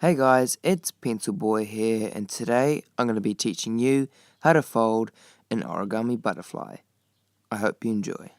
Hey guys, it's Pencil Boy here, and today I'm going to be teaching you how to fold an origami butterfly. I hope you enjoy.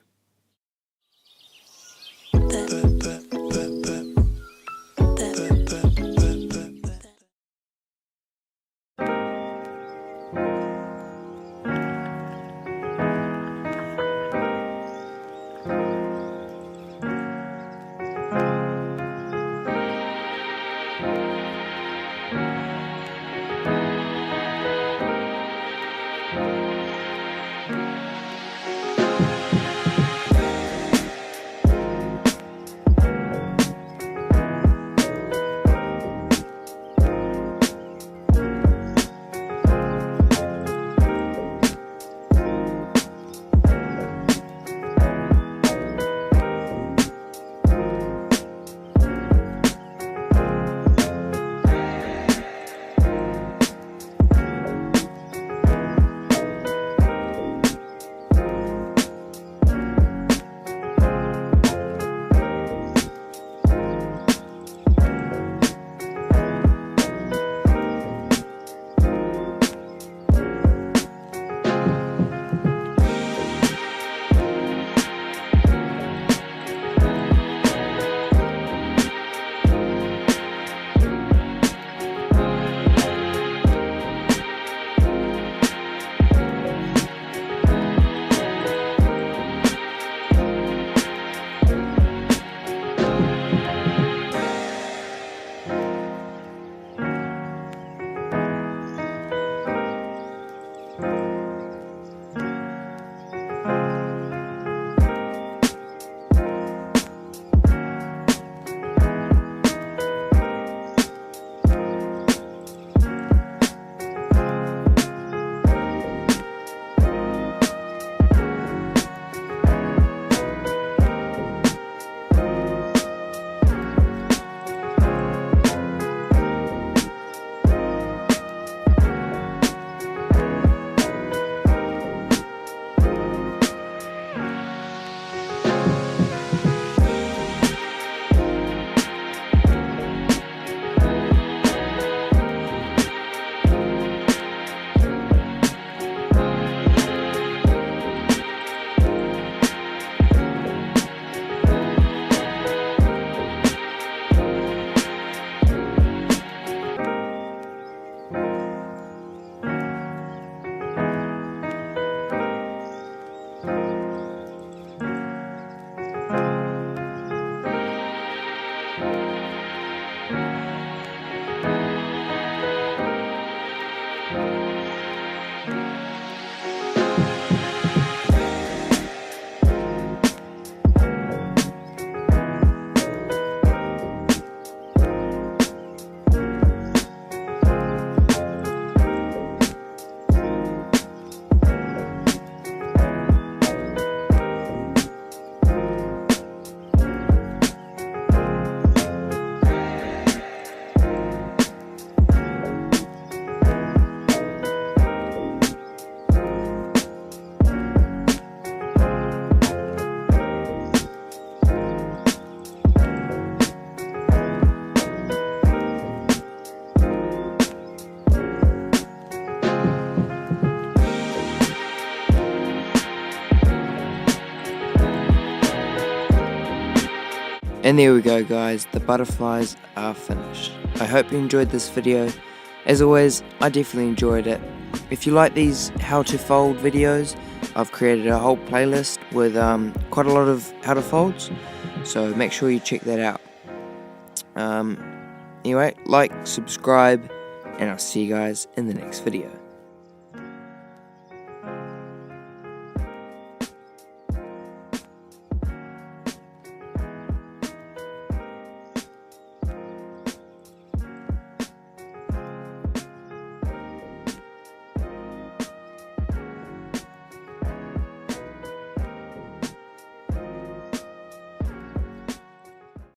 And there we go guys, the butterflies are finished. I hope you enjoyed this video. As always, I definitely enjoyed it. If you like these how to fold videos, I've created a whole playlist with quite a lot of how to folds, so make sure you check that out. Anyway, like, subscribe, and I'll see you guys in the next video.